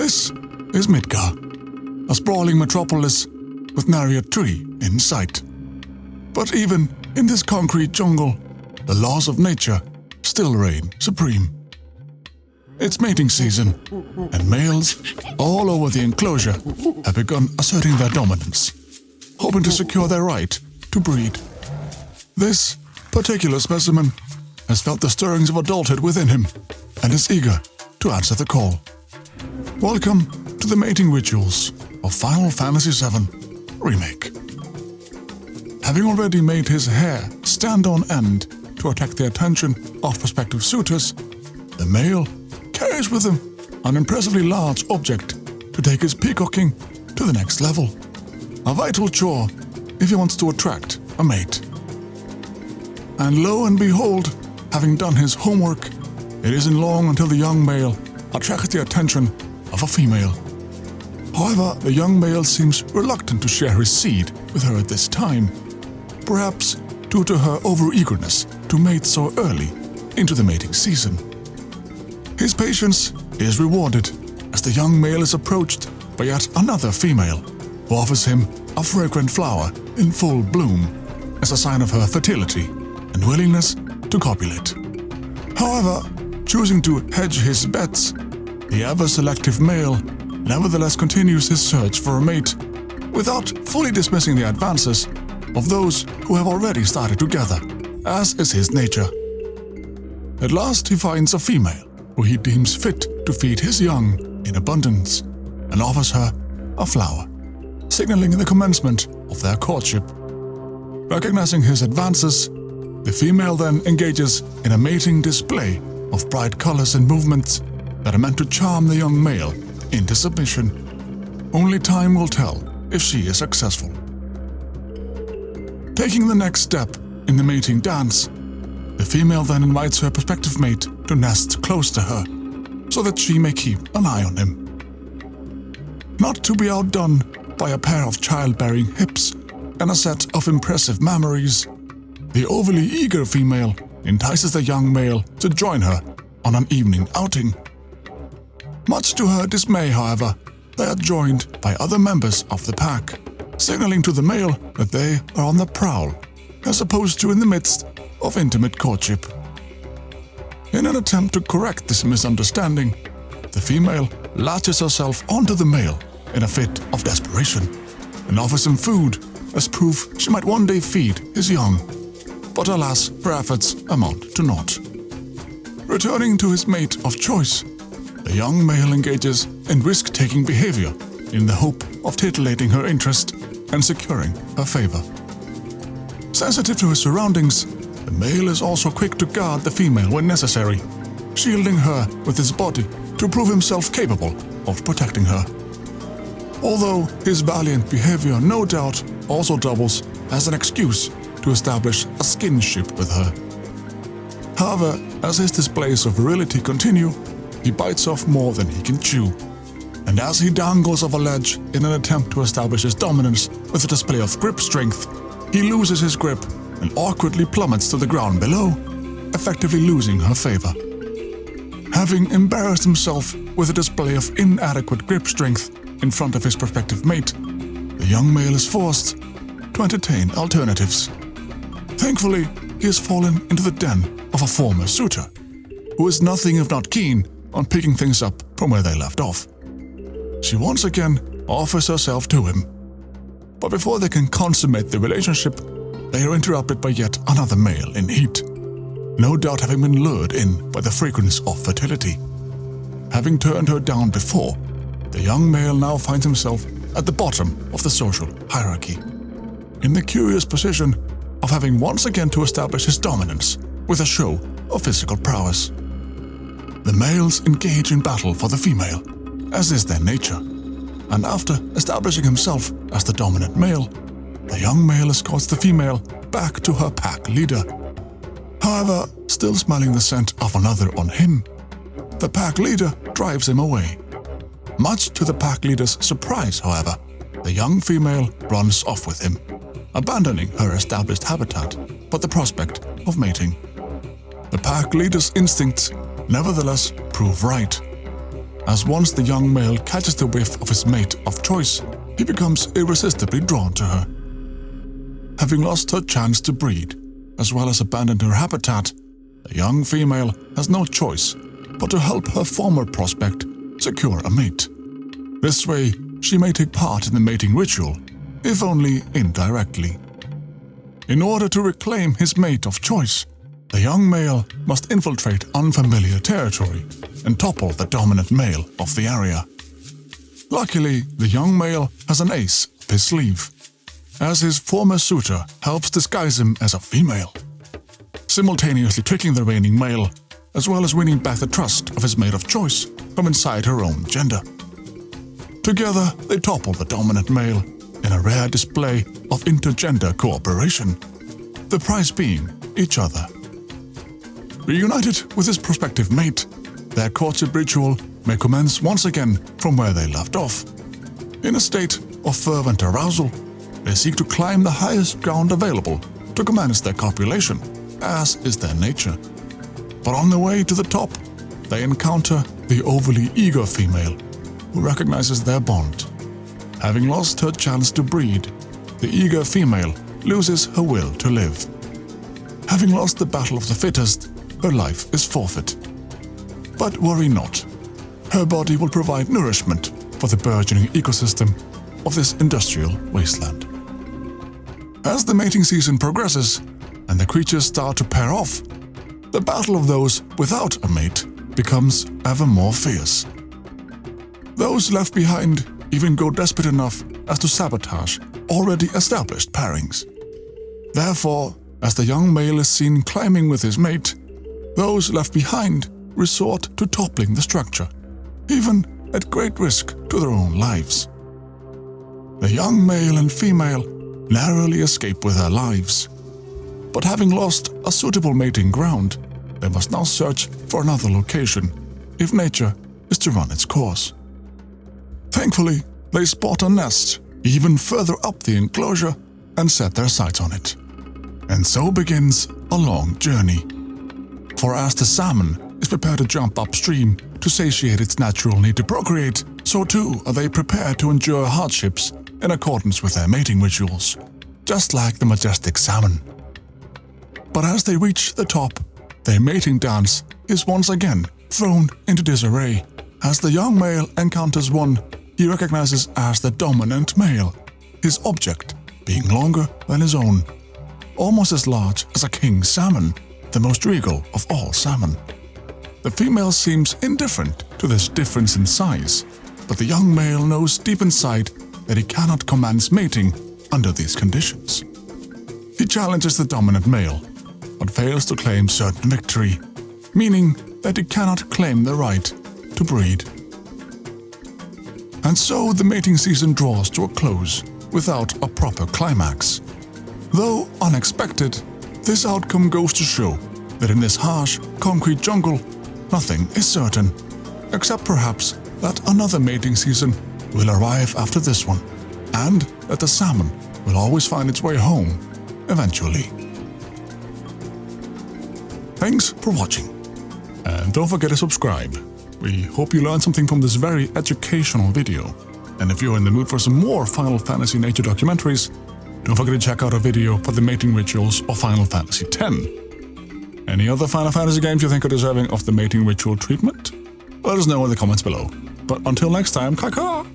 This is Midgar, a sprawling metropolis with nary a tree in sight. But even in this concrete jungle, the laws of nature still reign supreme. It's mating season, and males all over the enclosure have begun asserting their dominance, hoping to secure their right to breed. This particular specimen has felt the stirrings of adulthood within him and is eager to answer the call. Welcome to the mating rituals of Final Fantasy VII Remake. Having already made his hair stand on end to attract the attention of prospective suitors, the male carries with him an impressively large object to take his peacocking to the next level. A vital chore if he wants to attract a mate. And lo and behold, having done his homework, it isn't long until the young male attracts the attention of a female. However, the young male seems reluctant to share his seed with her at this time, perhaps due to her over-eagerness to mate so early into the mating season. His patience is rewarded as the young male is approached by yet another female who offers him a fragrant flower in full bloom as a sign of her fertility and willingness to copulate. However, choosing to hedge his bets, the ever-selective male nevertheless continues his search for a mate without fully dismissing the advances of those who have already started together, as is his nature. At last he finds a female who he deems fit to feed his young in abundance and offers her a flower, signaling the commencement of their courtship. Recognizing his advances, the female then engages in a mating display of bright colors and movements that are meant to charm the young male into submission. Only time will tell if she is successful. Taking the next step in the mating dance, the female then invites her prospective mate to nest close to her, so that she may keep an eye on him. Not to be outdone by a pair of childbearing hips and a set of impressive mammaries, the overly eager female entices the young male to join her on an evening outing. Much to her dismay, however, they are joined by other members of the pack, signaling to the male that they are on the prowl, as opposed to in the midst of intimate courtship. In an attempt to correct this misunderstanding, the female latches herself onto the male in a fit of desperation and offers him food as proof she might one day feed his young. But alas, her efforts amount to naught. Returning to his mate of choice, the young male engages in risk-taking behavior in the hope of titillating her interest and securing her favor. Sensitive to his surroundings, the male is also quick to guard the female when necessary, shielding her with his body to prove himself capable of protecting her. Although his valiant behavior no doubt also doubles as an excuse to establish a skinship with her. However, as his displays of virility continue, he bites off more than he can chew, and as he dangles off a ledge in an attempt to establish his dominance with a display of grip strength, he loses his grip and awkwardly plummets to the ground below, effectively losing her favor. Having embarrassed himself with a display of inadequate grip strength in front of his prospective mate, the young male is forced to entertain alternatives. Thankfully, he has fallen into the den of a former suitor, who is nothing if not keen on picking things up from where they left off. She once again offers herself to him. But before they can consummate the relationship, they are interrupted by yet another male in heat, no doubt having been lured in by the fragrance of fertility. Having turned her down before, the young male now finds himself at the bottom of the social hierarchy, in the curious position of having once again to establish his dominance with a show of physical prowess. The males engage in battle for the female, as is their nature, and after establishing himself as the dominant male, the young male escorts the female back to her pack leader. However, still smelling the scent of another on him, the pack leader drives him away. Much to the pack leader's surprise, however, the young female runs off with him, abandoning her established habitat but the prospect of mating. The pack leader's instincts nevertheless prove right. as once the young male catches the whiff of his mate of choice, he becomes irresistibly drawn to her. Having lost her chance to breed, as well as abandoned her habitat, the young female has no choice but to help her former prospect secure a mate. This way, she may take part in the mating ritual, if only indirectly. In order to reclaim his mate of choice, the young male must infiltrate unfamiliar territory and topple the dominant male of the area. Luckily, the young male has an ace up his sleeve, as his former suitor helps disguise him as a female, simultaneously tricking the reigning male, as well as winning back the trust of his mate of choice from inside her own gender. Together, they topple the dominant male in a rare display of intergender cooperation, the prize being each other. Reunited with his prospective mate, their courtship ritual may commence once again from where they left off. In a state of fervent arousal, they seek to climb the highest ground available to commence their copulation, as is their nature. But on the way to the top, they encounter the overly eager female, who recognizes their bond. Having lost her chance to breed, the eager female loses her will to live. Having lost the battle of the fittest, her life is forfeit. But worry not. Her body will provide nourishment for the burgeoning ecosystem of this industrial wasteland. As the mating season progresses and the creatures start to pair off, the battle of those without a mate becomes ever more fierce. Those left behind even go desperate enough as to sabotage already established pairings. Therefore, as the young male is seen climbing with his mate, those left behind resort to toppling the structure, even at great risk to their own lives. The young male and female narrowly escape with their lives, but having lost a suitable mating ground, they must now search for another location if nature is to run its course. Thankfully, they spot a nest even further up the enclosure and set their sights on it. And so begins a long journey. For as the salmon is prepared to jump upstream to satiate its natural need to procreate, so too are they prepared to endure hardships in accordance with their mating rituals, just like the majestic salmon. But as they reach the top, their mating dance is once again thrown into disarray, as the young male encounters one he recognizes as the dominant male, his object being longer than his own, almost as large as a king salmon, the most regal of all salmon. The female seems indifferent to this difference in size, but the young male knows deep inside that he cannot commence mating under these conditions. He challenges the dominant male, but fails to claim certain victory, meaning that he cannot claim the right to breed. And so the mating season draws to a close without a proper climax. Though unexpected, this outcome goes to show that in this harsh, concrete jungle, nothing is certain, except perhaps that another mating season will arrive after this one, and that the salmon will always find its way home, eventually. Thanks for watching, and don't forget to subscribe. We hope you learned something from this very educational video, and if you're in the mood for some more Final Fantasy nature documentaries, don't forget to check out our video for the mating rituals of Final Fantasy X. Any other Final Fantasy games you think are deserving of the mating ritual treatment? Let us know in the comments below. But until next time, kaka!